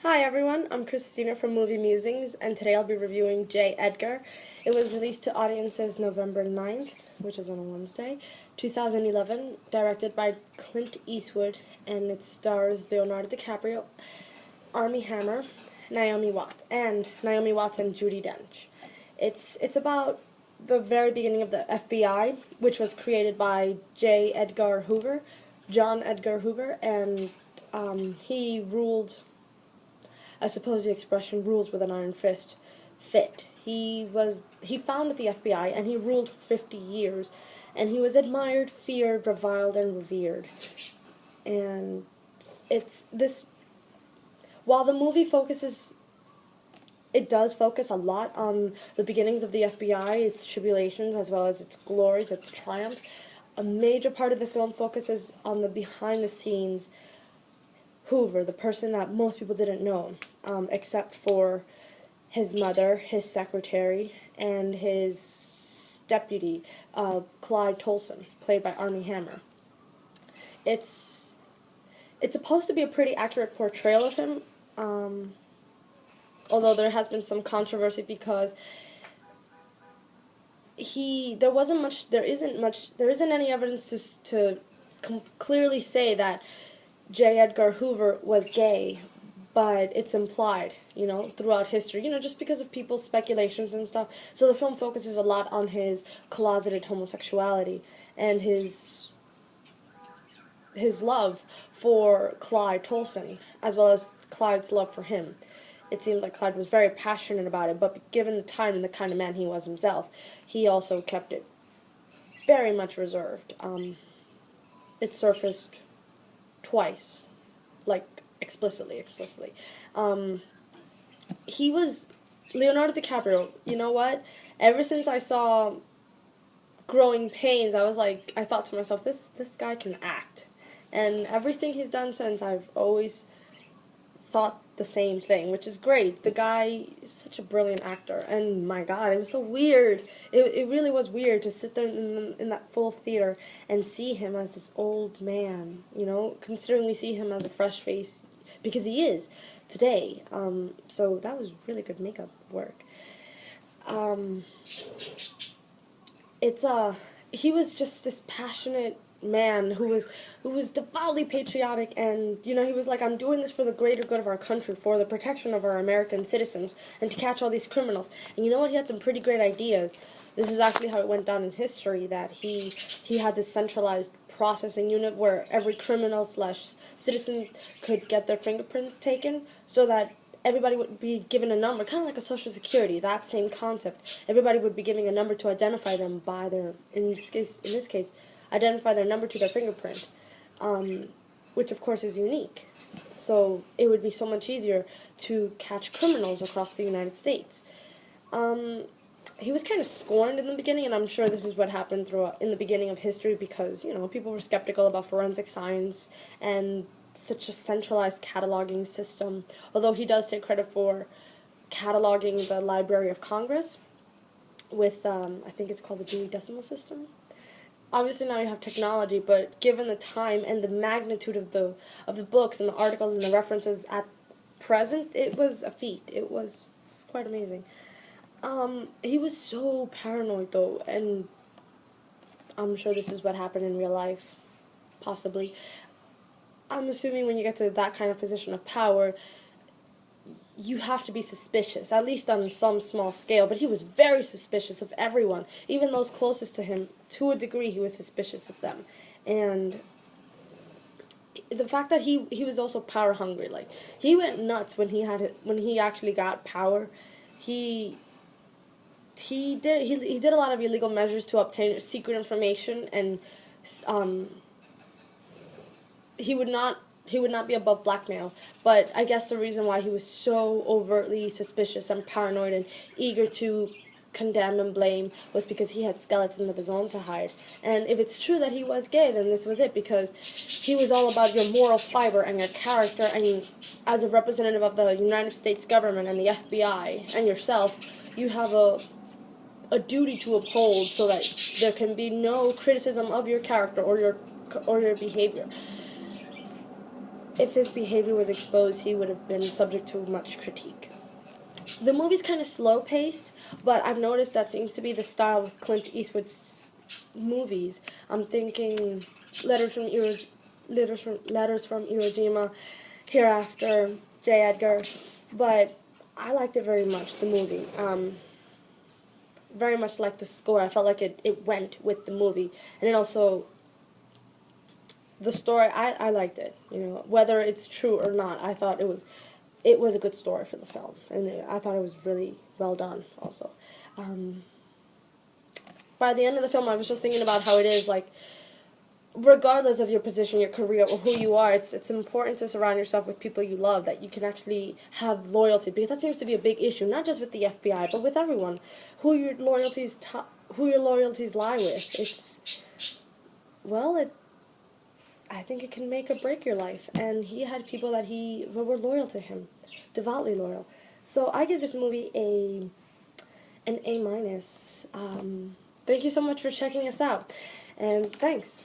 Hi everyone, I'm Christina from Movie Musings, and today I'll be reviewing J. Edgar. It was released to audiences November 9th, which is on a Wednesday, 2011, directed by Clint Eastwood, and it stars Leonardo DiCaprio, Armie Hammer, Naomi Watts and Judi Dench. It's about the very beginning of the FBI, which was created by John Edgar Hoover, and he ruled. I suppose the expression "rules with an iron fist" fit. He founded the FBI and he ruled for 50 years, and he was admired, feared, reviled, and revered. And it's this. While the movie it does focus a lot on the beginnings of the FBI, its tribulations, as well as its glories, its triumphs. A major part of the film focuses on the behind the scenes Hoover, the person that most people didn't know, except for his mother, his secretary, and his deputy, Clyde Tolson, played by Armie Hammer. It's supposed to be a pretty accurate portrayal of him, although there has been some controversy because there isn't any evidence to clearly say that J. Edgar Hoover was gay, but it's implied, throughout history, just because of people's speculations and stuff. So the film focuses a lot on his closeted homosexuality and his love for Clyde Tolson, as well as Clyde's love for him. It seems like Clyde was very passionate about it, but given the time and the kind of man he was himself, he also kept it very much reserved. It surfaced twice, like explicitly. He was Leonardo DiCaprio. You know what? Ever since I saw Growing Pains, I thought to myself, this guy can act, and everything he's done since, I've always thought the same thing, which is great. The guy is such a brilliant actor, and my God, it was so weird. It really was weird to sit there in that full theater and see him as this old man, considering we see him as a fresh face, because he is today. So that was really good makeup work. He was just this passionate man who was devoutly patriotic, and he was like, I'm doing this for the greater good of our country, for the protection of our American citizens, and to catch all these criminals. And you know what? He had some pretty great ideas. This is actually how it went down in history, that he had this centralized processing unit where every criminal / citizen could get their fingerprints taken, so that everybody would be given a number, kind of like a Social Security, that same concept. Everybody would be given a number to identify them by in this case, identify their number to their fingerprint, which of course is unique. So it would be so much easier to catch criminals across the United States. He was kind of scorned in the beginning, and I'm sure this is what happened in the beginning of history, because people were skeptical about forensic science and such a centralized cataloging system. Although he does take credit for cataloging the Library of Congress with I think it's called the Dewey Decimal System. Obviously now you have technology, but given the time and the magnitude of the books and the articles and the references at present, it was a feat. It was quite amazing. He was so paranoid though, and I'm sure this is what happened in real life, possibly. I'm assuming when you get to that kind of position of power, you have to be suspicious, at least on some small scale. But he was very suspicious of everyone, even those closest to him. To a degree, he was suspicious of them. And the fact that he was also power hungry, like he went nuts when he actually got power. He did a lot of illegal measures to obtain secret information, and he would not be above blackmail. But I guess the reason why he was so overtly suspicious and paranoid and eager to condemn and blame was because he had skeletons of his own to hide. And if it's true that he was gay, then this was it, because he was all about your moral fiber and your character, and as a representative of the United States government and the FBI and yourself, you have a duty to uphold, so that there can be no criticism of your character or your behavior. if his behavior was exposed, he would have been subject to much critique. The movie's kind of slow-paced, but I've noticed that seems to be the style with Clint Eastwood's movies. I'm thinking Letters from Iwo Jima, Hereafter, J. Edgar, but I liked it very much, the movie. Very much like the score. I felt like it went with the movie, and it also, the story, I liked it. You know, whether it's true or not, I thought it was a good story for the film, and I thought it was really well done also. By the end of the film, I was just thinking about how it is, like, regardless of your position, your career, or who you are, it's important to surround yourself with people you love, that you can actually have loyalty, because that seems to be a big issue, not just with the FBI, but with everyone. Who your loyalties lie with. I think it can make or break your life, and he had people that were loyal to him, devoutly loyal. So I give this movie an A-. Thank you so much for checking us out, and thanks.